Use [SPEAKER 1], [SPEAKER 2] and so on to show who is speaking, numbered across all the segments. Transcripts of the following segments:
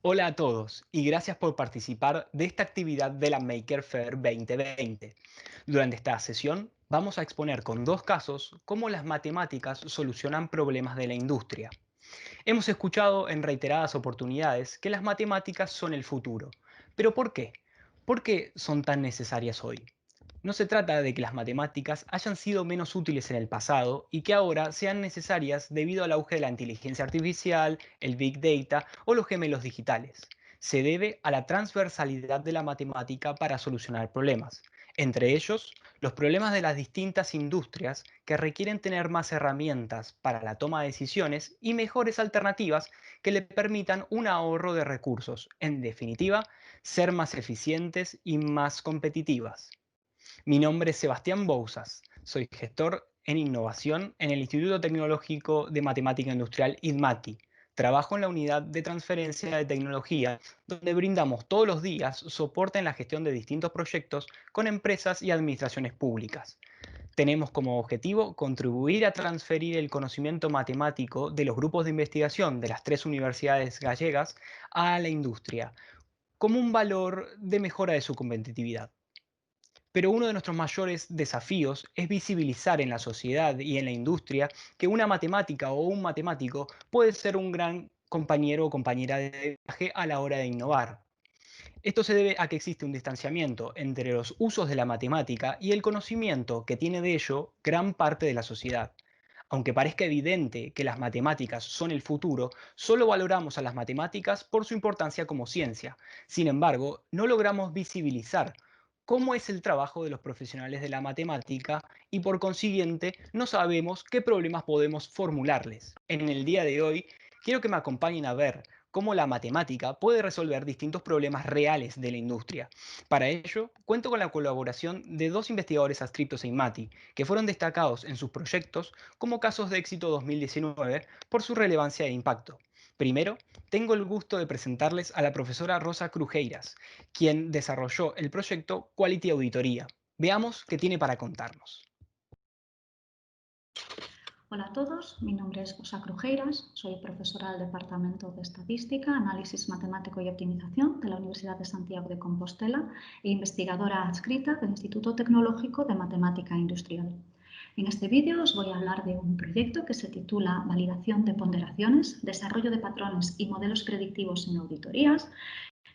[SPEAKER 1] Hola a todos y gracias por participar de esta actividad de la Maker Faire 2020. Durante esta sesión vamos a exponer con dos casos cómo las matemáticas solucionan problemas de la industria. Hemos escuchado en reiteradas oportunidades que las matemáticas son el futuro. ¿Pero por qué? ¿Por qué son tan necesarias hoy? No se trata de que las matemáticas hayan sido menos útiles en el pasado y que ahora sean necesarias debido al auge de la inteligencia artificial, el Big Data o los gemelos digitales. Se debe a la transversalidad de la matemática para solucionar problemas, entre ellos los problemas de las distintas industrias que requieren tener más herramientas para la toma de decisiones y mejores alternativas que le permitan un ahorro de recursos, en definitiva, ser más eficientes y más competitivas. Mi nombre es Sebastián Bouzas, soy gestor en innovación en el Instituto Tecnológico de Matemática Industrial IDMATI. Trabajo en la unidad de transferencia de tecnología, donde brindamos todos los días soporte en la gestión de distintos proyectos con empresas y administraciones públicas. Tenemos como objetivo contribuir a transferir el conocimiento matemático de los grupos de investigación de las tres universidades gallegas a la industria, como un valor de mejora de su competitividad. Pero uno de nuestros mayores desafíos es visibilizar en la sociedad y en la industria que una matemática o un matemático puede ser un gran compañero o compañera de viaje a la hora de innovar. Esto se debe a que existe un distanciamiento entre los usos de la matemática y el conocimiento que tiene de ello gran parte de la sociedad. Aunque parezca evidente que las matemáticas son el futuro, solo valoramos a las matemáticas por su importancia como ciencia. Sin embargo, no logramos visibilizar cómo es el trabajo de los profesionales de la matemática y por consiguiente no sabemos qué problemas podemos formularles. En el día de hoy, quiero que me acompañen a ver cómo la matemática puede resolver distintos problemas reales de la industria. Para ello, cuento con la colaboración de dos investigadores adscritos a INMATI, que fueron destacados en sus proyectos como casos de éxito 2019 por su relevancia e impacto. Primero, tengo el gusto de presentarles a la profesora Rosa Crujeiras, quien desarrolló el proyecto Quality Auditoría. Veamos qué tiene para contarnos.
[SPEAKER 2] Hola a todos, mi nombre es Rosa Crujeiras, soy profesora del Departamento de Estadística, Análisis Matemático y Optimización de la Universidad de Santiago de Compostela e investigadora adscrita del Instituto Tecnológico de Matemática Industrial. En este vídeo os voy a hablar de un proyecto que se titula Validación de ponderaciones, desarrollo de patrones y modelos predictivos en auditorías,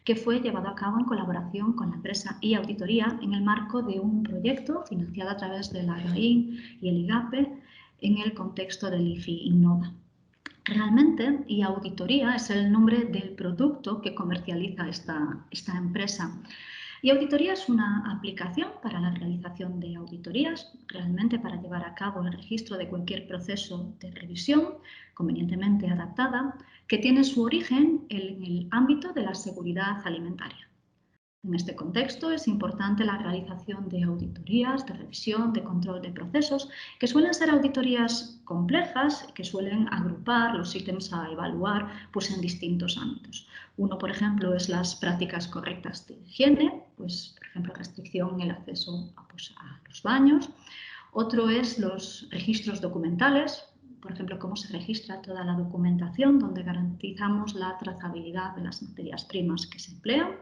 [SPEAKER 2] que fue llevado a cabo en colaboración con la empresa iAuditoría en el marco de un proyecto financiado a través de la AGAIN y el IGAPE en el contexto del IFI Innova. Realmente, iAuditoría es el nombre del producto que comercializa esta empresa. Y auditoría es una aplicación para la realización de auditorías, realmente para llevar a cabo el registro de cualquier proceso de revisión convenientemente adaptada, que tiene su origen en el ámbito de la seguridad alimentaria. En este contexto es importante la realización de auditorías, de revisión, de control de procesos, que suelen ser auditorías complejas, que suelen agrupar los ítems a evaluar pues, en distintos ámbitos. Uno, por ejemplo, es las prácticas correctas de higiene, pues, por ejemplo, restricción en el acceso a los baños. Otro es los registros documentales, por ejemplo, cómo se registra toda la documentación, donde garantizamos la trazabilidad de las materias primas que se emplean.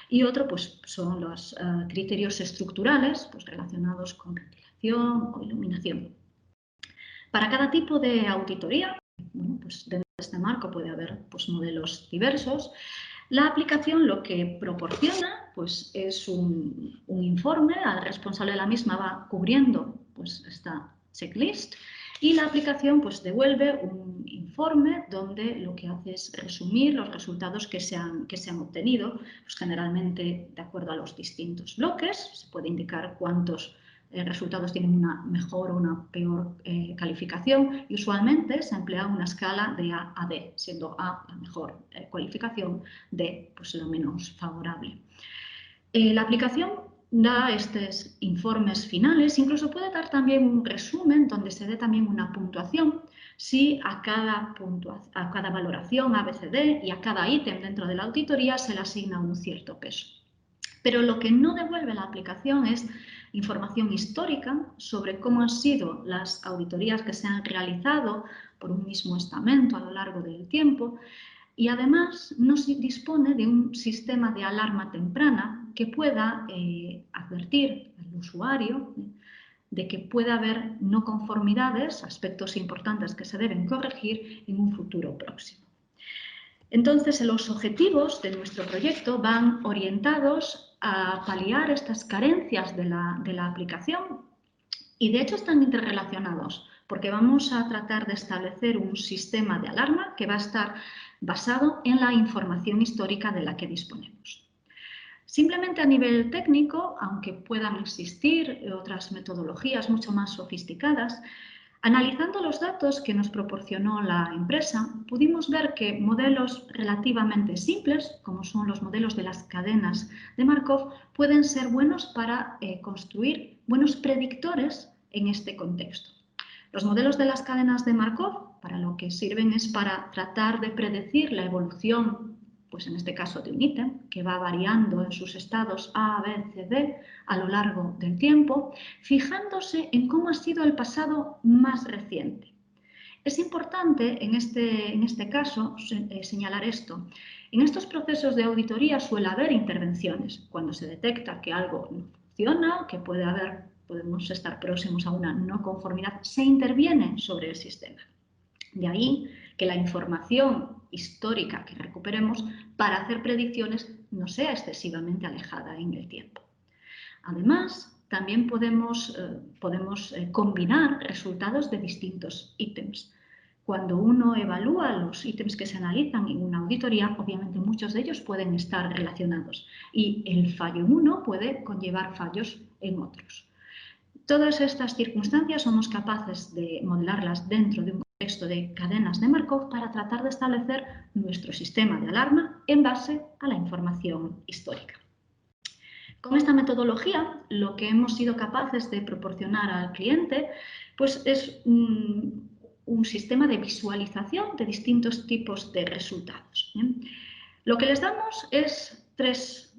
[SPEAKER 2] Y otro pues, son los criterios estructurales pues, relacionados con ventilación o iluminación. Para cada tipo de auditoría, bueno, pues dentro de este marco puede haber pues, modelos diversos. La aplicación lo que proporciona pues, es un informe, el responsable de la misma va cubriendo pues, esta checklist y la aplicación pues, devuelve un informe donde lo que hace es resumir los resultados que se han obtenido, pues, generalmente de acuerdo a los distintos bloques. Se puede indicar cuántos resultados tienen una mejor o una peor calificación y usualmente se emplea una escala de A a D, siendo A la mejor cualificación, D pues, la menos favorable. La aplicación da estos informes finales, incluso puede dar también un resumen donde se dé también una puntuación si a cada valoración ABCD y a cada ítem dentro de la auditoría se le asigna un cierto peso. Pero lo que no devuelve la aplicación es información histórica sobre cómo han sido las auditorías que se han realizado por un mismo estamento a lo largo del tiempo, y además no se dispone de un sistema de alarma temprana que pueda advertir al usuario de que pueda haber no conformidades, aspectos importantes que se deben corregir en un futuro próximo. Entonces, los objetivos de nuestro proyecto van orientados a paliar estas carencias de la aplicación y, de hecho, están interrelacionados porque vamos a tratar de establecer un sistema de alarma que va a estar basado en la información histórica de la que disponemos. Simplemente a nivel técnico, aunque puedan existir otras metodologías mucho más sofisticadas, analizando los datos que nos proporcionó la empresa, pudimos ver que modelos relativamente simples, como son los modelos de las cadenas de Markov, pueden ser buenos para construir buenos predictores en este contexto. Los modelos de las cadenas de Markov, para lo que sirven es para tratar de predecir la evolución, pues en este caso de un ítem, que va variando en sus estados A, B, C, D a lo largo del tiempo, fijándose en cómo ha sido el pasado más reciente. Es importante en este caso señalar esto. En estos procesos de auditoría suele haber intervenciones. Cuando se detecta que algo no funciona, que podemos estar próximos a una no conformidad, se interviene sobre el sistema. De ahí que la información histórica que recuperemos para hacer predicciones no sea excesivamente alejada en el tiempo. Además, también podemos combinar resultados de distintos ítems. Cuando uno evalúa los ítems que se analizan en una auditoría, obviamente muchos de ellos pueden estar relacionados y el fallo en uno puede conllevar fallos en otros. Todas estas circunstancias somos capaces de modelarlas dentro de un contexto de cadenas de Markov para tratar de establecer nuestro sistema de alarma en base a la información histórica. Con esta metodología, lo que hemos sido capaces de proporcionar al cliente pues es un sistema de visualización de distintos tipos de resultados. ¿Bien? Lo que les damos es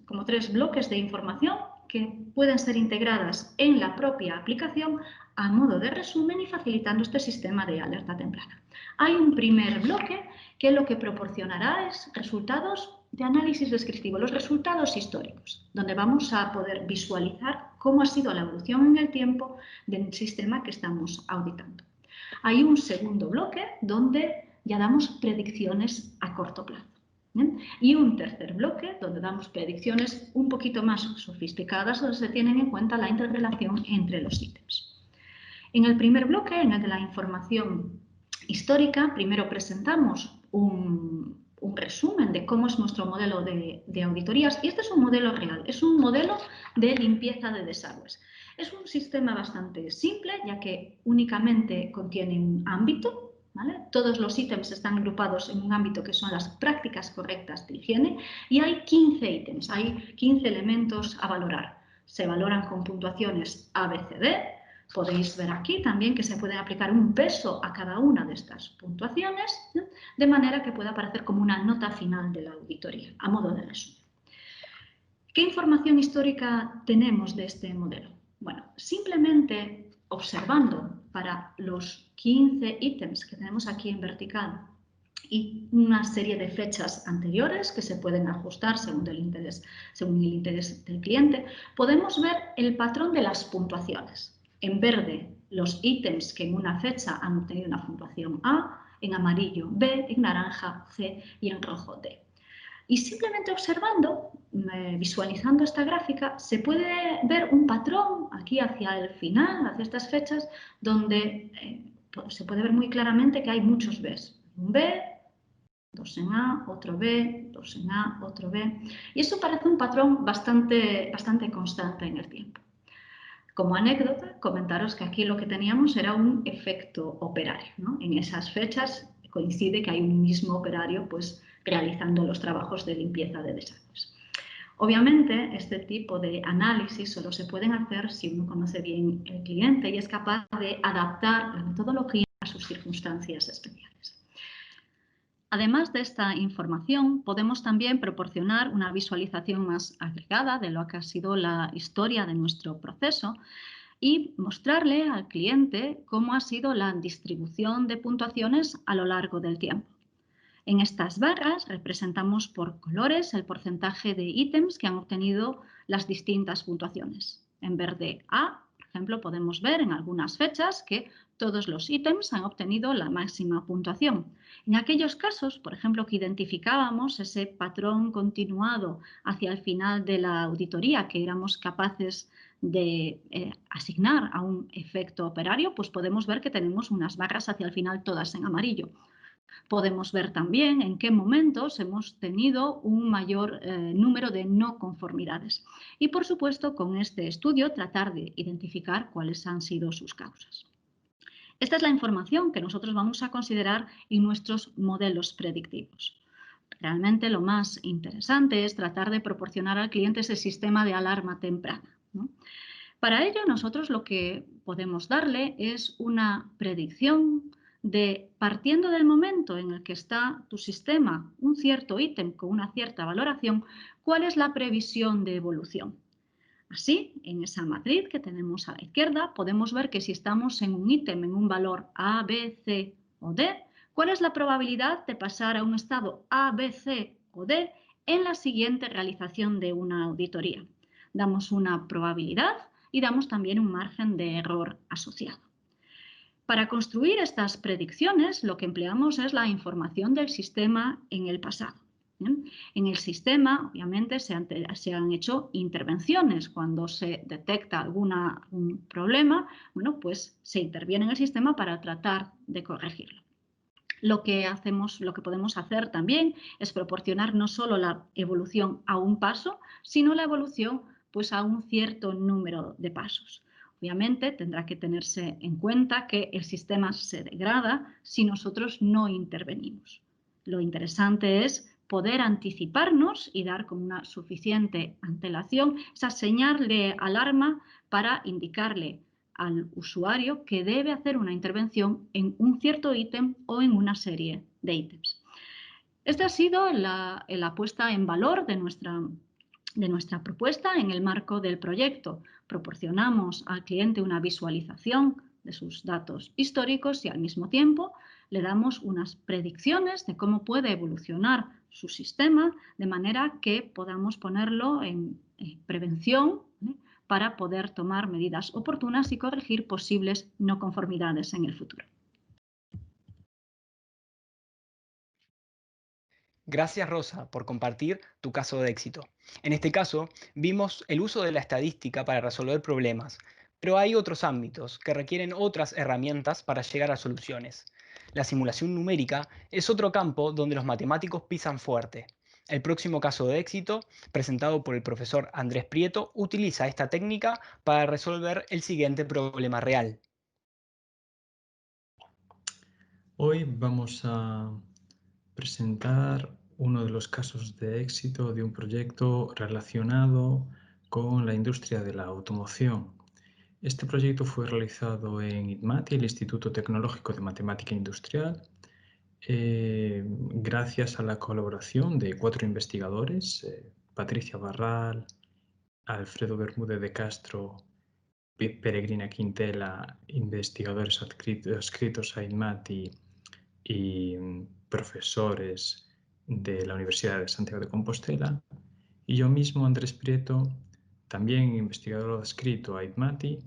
[SPEAKER 2] como tres bloques de información que pueden ser integradas en la propia aplicación a modo de resumen y facilitando este sistema de alerta temprana. Hay un primer bloque que lo que proporcionará es resultados de análisis descriptivo, los resultados históricos, donde vamos a poder visualizar cómo ha sido la evolución en el tiempo del sistema que estamos auditando. Hay un segundo bloque donde ya damos predicciones a corto plazo. ¿Bien? Y un tercer bloque donde damos predicciones un poquito más sofisticadas, donde se tienen en cuenta la interrelación entre los ítems. En el primer bloque, en el de la información histórica, primero presentamos un resumen de cómo es nuestro modelo de auditorías. Y este es un modelo real, es un modelo de limpieza de desagües. Es un sistema bastante simple, ya que únicamente contiene un ámbito. ¿Vale? Todos los ítems están agrupados en un ámbito que son las prácticas correctas de higiene y hay 15 ítems, hay 15 elementos a valorar. Se valoran con puntuaciones A, B, C, D. Podéis ver aquí también que se puede aplicar un peso a cada una de estas puntuaciones, ¿no? De manera que pueda aparecer como una nota final de la auditoría, a modo de resumen. ¿Qué información histórica tenemos de este modelo? Bueno, simplemente observando para los 15 ítems que tenemos aquí en vertical y una serie de fechas anteriores que se pueden ajustar según el interés del cliente, podemos ver el patrón de las puntuaciones. En verde, los ítems que en una fecha han obtenido una puntuación A, en amarillo B, en naranja C y en rojo D. Y simplemente observando, visualizando esta gráfica, se puede ver un patrón aquí hacia el final, hacia estas fechas, donde se puede ver muy claramente que hay muchos Bs. Un B, dos en A, otro B, dos en A, otro B. Y eso parece un patrón bastante constante en el tiempo. Como anécdota, comentaros que aquí lo que teníamos era un efecto operario, ¿no? En esas fechas coincide que hay un mismo operario pues, realizando los trabajos de limpieza de desagües. Obviamente, este tipo de análisis solo se pueden hacer si uno conoce bien el cliente y es capaz de adaptar la metodología a sus circunstancias especiales. Además de esta información, podemos también proporcionar una visualización más agregada de lo que ha sido la historia de nuestro proceso y mostrarle al cliente cómo ha sido la distribución de puntuaciones a lo largo del tiempo. En estas barras representamos por colores el porcentaje de ítems que han obtenido las distintas puntuaciones. En verde A, por ejemplo, podemos ver en algunas fechas que todos los ítems han obtenido la máxima puntuación. En aquellos casos, por ejemplo, que identificábamos ese patrón continuado hacia el final de la auditoría que éramos capaces de asignar a un efecto operario, pues podemos ver que tenemos unas barras hacia el final todas en amarillo. Podemos ver también en qué momentos hemos tenido un mayor número de no conformidades. Y, por supuesto, con este estudio tratar de identificar cuáles han sido sus causas. Esta es la información que nosotros vamos a considerar en nuestros modelos predictivos. Realmente lo más interesante es tratar de proporcionar al cliente ese sistema de alarma temprana, ¿no? Para ello, nosotros lo que podemos darle es una predicción de, partiendo del momento en el que está tu sistema, un cierto ítem con una cierta valoración, cuál es la previsión de evolución. Así, en esa matriz que tenemos a la izquierda, podemos ver que si estamos en un ítem en un valor A, B, C o D, ¿cuál es la probabilidad de pasar a un estado A, B, C o D en la siguiente realización de una auditoría? Damos una probabilidad y damos también un margen de error asociado. Para construir estas predicciones, lo que empleamos es la información del sistema en el pasado. En el sistema, obviamente, se han hecho intervenciones. Cuando se detecta algún problema, bueno, pues se interviene en el sistema para tratar de corregirlo. Lo que podemos hacer también es proporcionar no solo la evolución a un paso, sino la evolución pues, a un cierto número de pasos. Obviamente tendrá que tenerse en cuenta que el sistema se degrada si nosotros no intervenimos. Lo interesante es poder anticiparnos y dar con una suficiente antelación esa señal de alarma para indicarle al usuario que debe hacer una intervención en un cierto ítem o en una serie de ítems. Esta ha sido la puesta en valor de nuestra propuesta en el marco del proyecto. Proporcionamos al cliente una visualización de sus datos históricos y al mismo tiempo le damos unas predicciones de cómo puede evolucionar su sistema de manera que podamos ponerlo en prevención, para poder tomar medidas oportunas y corregir posibles no conformidades en el futuro.
[SPEAKER 1] Gracias, Rosa, por compartir tu caso de éxito. En este caso, vimos el uso de la estadística para resolver problemas, pero hay otros ámbitos que requieren otras herramientas para llegar a soluciones. La simulación numérica es otro campo donde los matemáticos pisan fuerte. El próximo caso de éxito, presentado por el profesor Andrés Prieto, utiliza esta técnica para resolver el siguiente problema real.
[SPEAKER 3] Hoy vamos a presentar uno de los casos de éxito de un proyecto relacionado con la industria de la automoción. Este proyecto fue realizado en IDMATI, el Instituto Tecnológico de Matemática Industrial, gracias a la colaboración de 4 investigadores, Patricia Barral, Alfredo Bermúdez de Castro, Peregrina Quintela, investigadores adscritos a IDMATI y profesores de la Universidad de Santiago de Compostela, y yo mismo, Andrés Prieto, también investigador adscrito a IDMATI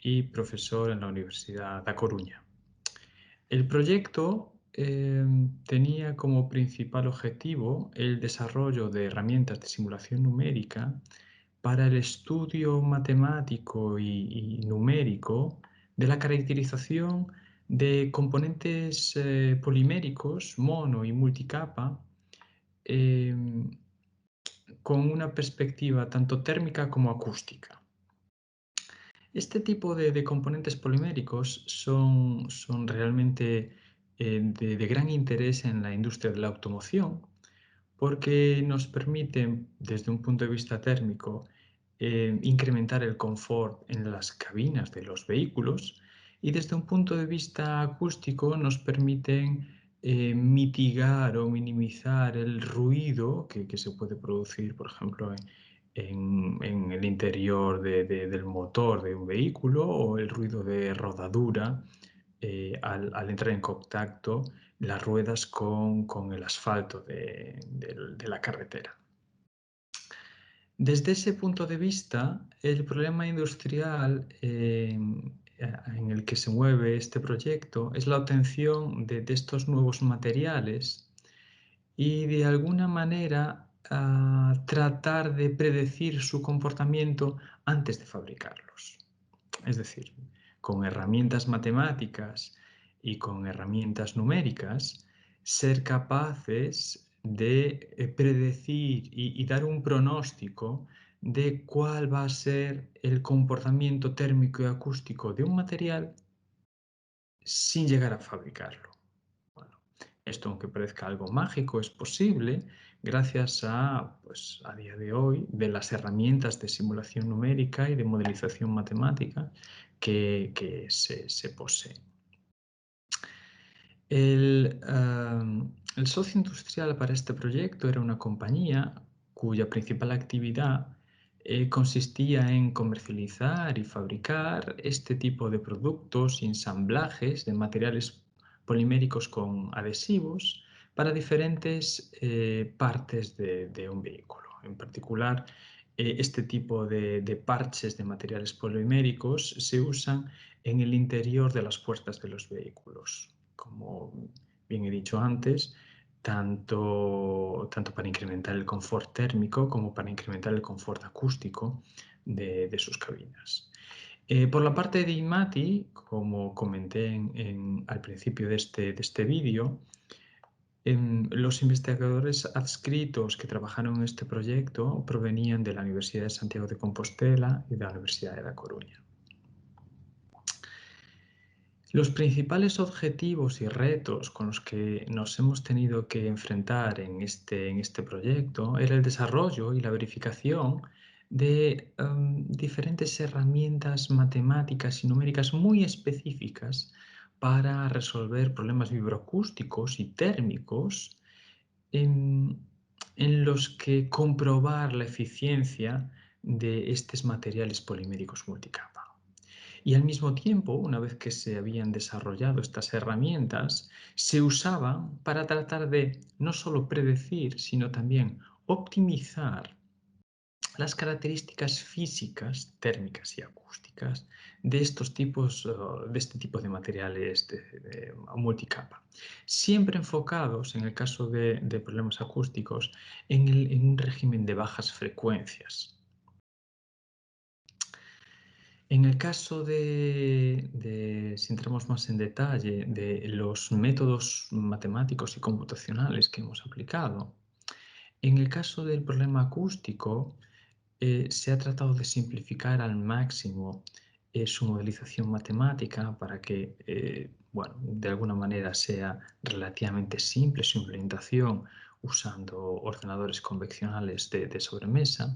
[SPEAKER 3] y profesor en la Universidad da Coruña. El proyecto tenía como principal objetivo el desarrollo de herramientas de simulación numérica para el estudio matemático y numérico de la caracterización de componentes poliméricos mono y multicapa con una perspectiva tanto térmica como acústica. Este tipo de componentes poliméricos son realmente de gran interés en la industria de la automoción, porque nos permiten, desde un punto de vista térmico, incrementar el confort en las cabinas de los vehículos, y desde un punto de vista acústico nos permiten mitigar o minimizar el ruido que se puede producir, por ejemplo, en el interior del motor de un vehículo, o el ruido de rodadura al entrar en contacto las ruedas con el asfalto de la carretera. Desde ese punto de vista, el problema industrial en el que se mueve este proyecto es la obtención de estos nuevos materiales y de alguna manera tratar de predecir su comportamiento antes de fabricarlos. Es decir, con herramientas matemáticas y con herramientas numéricas, ser capaces de predecir y dar un pronóstico de cuál va a ser el comportamiento térmico y acústico de un material sin llegar a fabricarlo. Bueno, esto, aunque parezca algo mágico, es posible gracias a, pues, a día de hoy, de las herramientas de simulación numérica y de modelización matemática que se poseen. El socio industrial para este proyecto era una compañía cuya principal actividad consistía en comercializar y fabricar este tipo de productos y ensamblajes de materiales poliméricos con adhesivos para diferentes partes de un vehículo. En particular, este tipo de parches de materiales poliméricos se usan en el interior de las puertas de los vehículos. Como bien he dicho antes, tanto para incrementar el confort térmico como para incrementar el confort acústico de sus cabinas. Por la parte de IMATI, como comenté al principio de este vídeo, los investigadores adscritos que trabajaron en este proyecto provenían de la Universidad de Santiago de Compostela y de la Universidad de La Coruña. Los principales objetivos y retos con los que nos hemos tenido que enfrentar en este proyecto era el desarrollo y la verificación de diferentes herramientas matemáticas y numéricas muy específicas para resolver problemas vibroacústicos y térmicos en los que comprobar la eficiencia de estos materiales poliméricos multicapa. Y al mismo tiempo, una vez que se habían desarrollado estas herramientas, se usaban para tratar de no solo predecir, sino también optimizar las características físicas, térmicas y acústicas de estos tipos, de este tipo de materiales de multicapa. Siempre enfocados, en el caso de problemas acústicos, en un régimen de bajas frecuencias. En el caso si entramos más en detalle, de los métodos matemáticos y computacionales que hemos aplicado, en el caso del problema acústico, se ha tratado de simplificar al máximo su modelización matemática para que, bueno, de alguna manera sea relativamente simple su implementación usando ordenadores convencionales de sobremesa,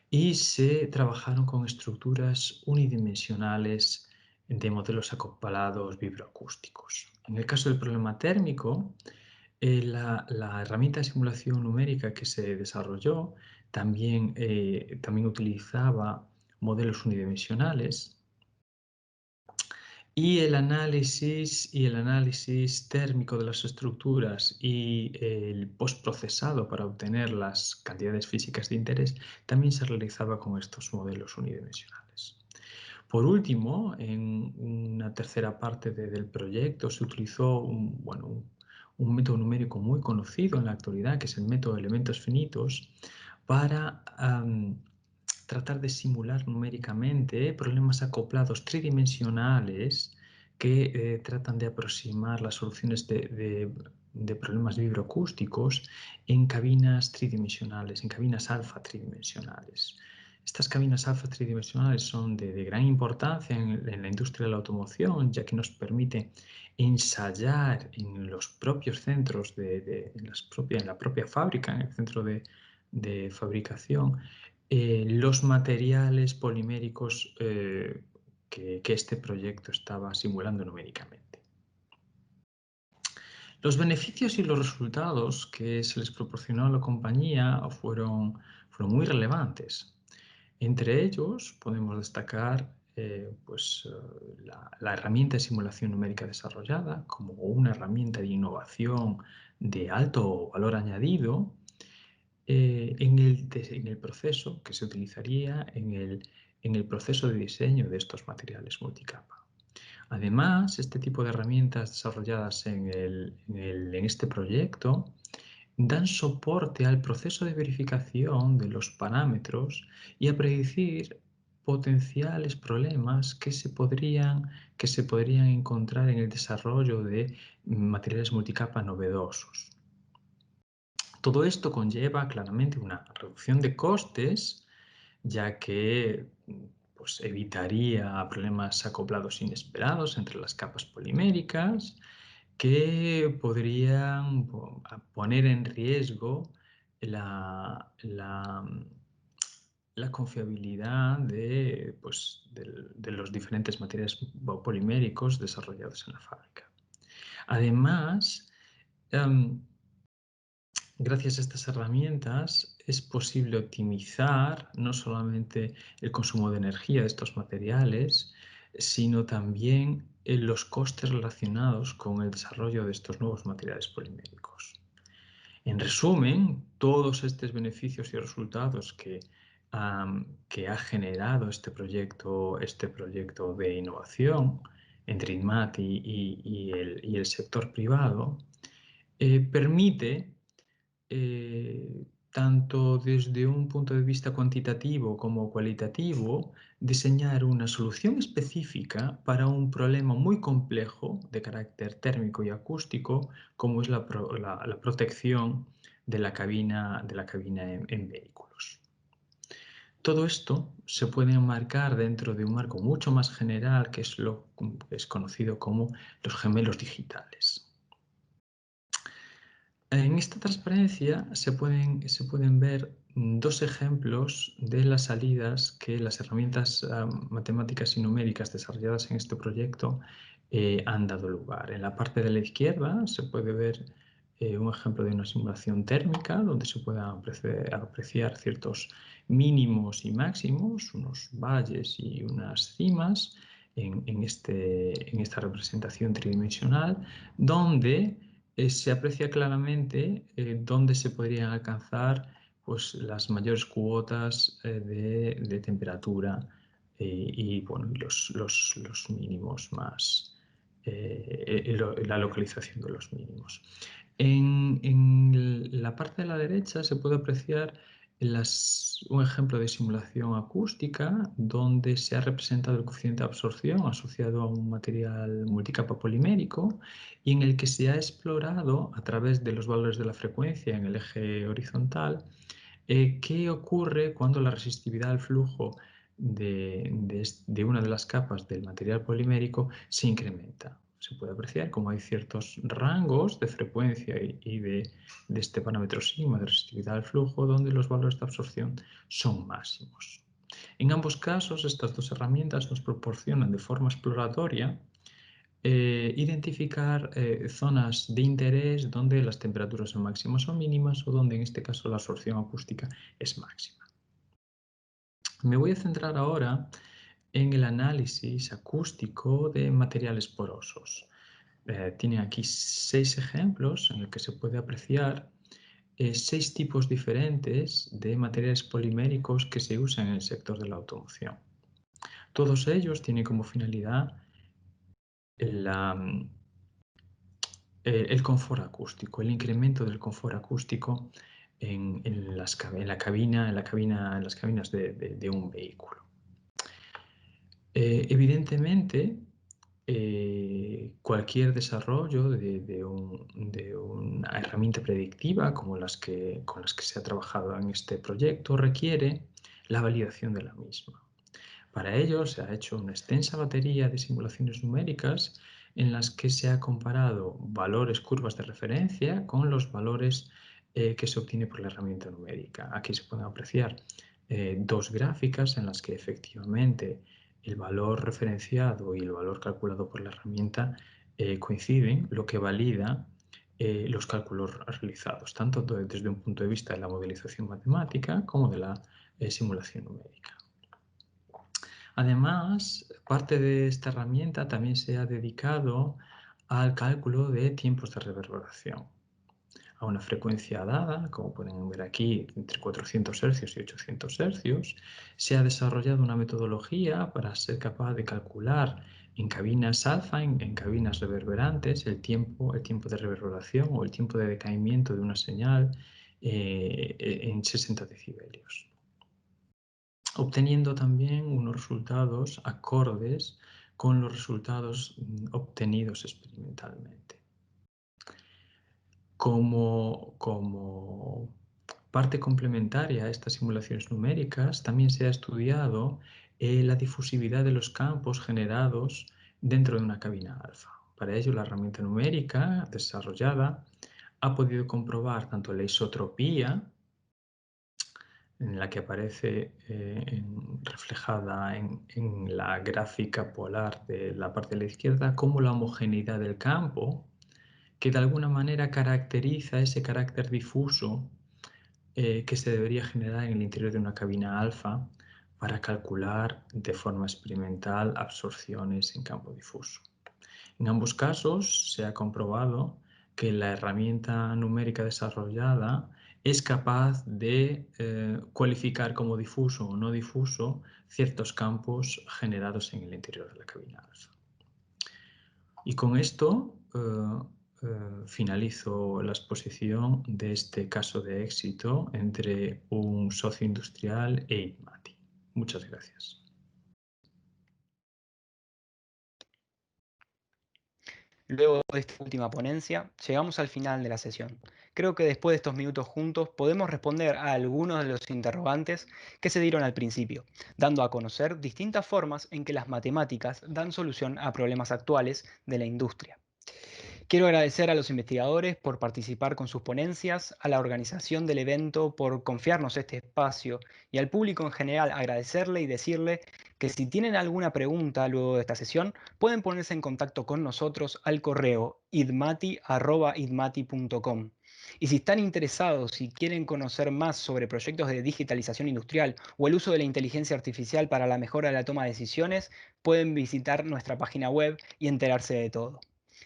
[SPEAKER 3] y se trabajaron con estructuras unidimensionales de modelos acoplados vibroacústicos. En el caso del problema térmico, la herramienta de simulación numérica que se desarrolló también utilizaba modelos unidimensionales, y el análisis térmico de las estructuras y el postprocesado para obtener las cantidades físicas de interés también se realizaba con estos modelos unidimensionales. Por último, en una tercera parte del proyecto se utilizó un método numérico muy conocido en la actualidad, que es el método de elementos finitos, para tratar de simular numéricamente problemas acoplados tridimensionales que tratan de aproximar las soluciones de problemas vibroacústicos en cabinas tridimensionales, en cabinas alfa tridimensionales. Estas cabinas alfa tridimensionales son de gran importancia en la industria de la automoción, ya que nos permite ensayar en los propios centros, en la propia fábrica, en el centro de fabricación, los materiales poliméricos que este proyecto estaba simulando numéricamente. Los beneficios y los resultados que se les proporcionó a la compañía fueron muy relevantes. Entre ellos podemos destacar la herramienta de simulación numérica desarrollada como una herramienta de innovación de alto valor añadido en el proceso que se utilizaría en el proceso de diseño de estos materiales multicapa. Además, este tipo de herramientas desarrolladas en este proyecto dan soporte al proceso de verificación de los parámetros y a predecir potenciales problemas que se podrían encontrar en el desarrollo de materiales multicapa novedosos. Todo esto conlleva claramente una reducción de costes, ya que pues, evitaría problemas acoplados inesperados entre las capas poliméricas que podrían poner en riesgo la confiabilidad de los diferentes materiales poliméricos desarrollados en la fábrica. Además, gracias a estas herramientas es posible optimizar no solamente el consumo de energía de estos materiales, sino también los costes relacionados con el desarrollo de estos nuevos materiales poliméricos. En resumen, todos estos beneficios y resultados que ha generado este proyecto de innovación entre INMAT y el sector privado permite tanto desde un punto de vista cuantitativo como cualitativo, diseñar una solución específica para un problema muy complejo de carácter térmico y acústico, como es la protección de la cabina en vehículos. Todo esto se puede enmarcar dentro de un marco mucho más general, que es lo que es conocido como los gemelos digitales. En esta transparencia se pueden ver dos ejemplos de las salidas que las herramientas matemáticas y numéricas desarrolladas en este proyecto han dado lugar. En la parte de la izquierda se puede ver un ejemplo de una simulación térmica donde se pueden apreciar ciertos mínimos y máximos, unos valles y unas cimas en esta representación tridimensional, donde se aprecia claramente dónde se podrían alcanzar pues, las mayores cuotas de temperatura y los mínimos más, la localización de los mínimos. En la parte de la derecha se puede apreciar un ejemplo de simulación acústica donde se ha representado el coeficiente de absorción asociado a un material multicapa polimérico y en el que se ha explorado a través de los valores de la frecuencia en el eje horizontal qué ocurre cuando la resistividad al flujo de una de las capas del material polimérico se incrementa. Se puede apreciar cómo hay ciertos rangos de frecuencia y de este parámetro sigma de resistividad al flujo donde los valores de absorción son máximos. En ambos casos, estas dos herramientas nos proporcionan de forma exploratoria identificar zonas de interés donde las temperaturas son máximas o mínimas o donde en este caso la absorción acústica es máxima. Me voy a centrar ahora en el análisis acústico de materiales porosos. Tienen aquí 6 ejemplos en los que se puede apreciar 6 tipos diferentes de materiales poliméricos que se usan en el sector de la automoción. Todos ellos tienen como finalidad el confort acústico, el incremento del confort acústico en las cabinas de un vehículo. Evidentemente, cualquier desarrollo de una herramienta predictiva con las que se ha trabajado en este proyecto requiere la validación de la misma. Para ello se ha hecho una extensa batería de simulaciones numéricas en las que se ha comparado curvas de referencia con los valores que se obtiene por la herramienta numérica. Aquí se pueden apreciar dos gráficas en las que efectivamente el valor referenciado y el valor calculado por la herramienta coinciden, lo que valida los cálculos realizados, tanto desde un punto de vista de la modelización matemática como de la simulación numérica. Además, parte de esta herramienta también se ha dedicado al cálculo de tiempos de reverberación. A una frecuencia dada, como pueden ver aquí, entre 400 Hz y 800 Hz, se ha desarrollado una metodología para ser capaz de calcular en cabinas alfa, en cabinas reverberantes, el tiempo de reverberación o el tiempo de decaimiento de una señal en 60 decibelios, obteniendo también unos resultados acordes con los resultados obtenidos experimentalmente. Como parte complementaria a estas simulaciones numéricas, también se ha estudiado la difusividad de los campos generados dentro de una cabina alfa. Para ello, la herramienta numérica desarrollada ha podido comprobar tanto la isotropía, en la que aparece reflejada en la gráfica polar de la parte de la izquierda, como la homogeneidad del campo, que de alguna manera caracteriza ese carácter difuso que se debería generar en el interior de una cabina alfa para calcular de forma experimental absorciones en campo difuso. En ambos casos se ha comprobado que la herramienta numérica desarrollada es capaz de cualificar como difuso o no difuso ciertos campos generados en el interior de la cabina alfa. Y con esto finalizo la exposición de este caso de éxito entre un socio industrial e IDMATI. Muchas gracias.
[SPEAKER 1] Luego de esta última ponencia, llegamos al final de la sesión. Creo que después de estos minutos juntos podemos responder a algunos de los interrogantes que se dieron al principio, dando a conocer distintas formas en que las matemáticas dan solución a problemas actuales de la industria. Quiero agradecer a los investigadores por participar con sus ponencias, a la organización del evento por confiarnos este espacio y al público en general agradecerle y decirle que si tienen alguna pregunta luego de esta sesión, pueden ponerse en contacto con nosotros al correo idmati@idmati.com. Y si están interesados y quieren conocer más sobre proyectos de digitalización industrial o el uso de la inteligencia artificial para la mejora de la toma de decisiones, pueden visitar nuestra página web y enterarse de todo.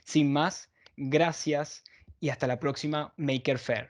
[SPEAKER 1] Sin más, gracias y hasta la próxima Maker Faire.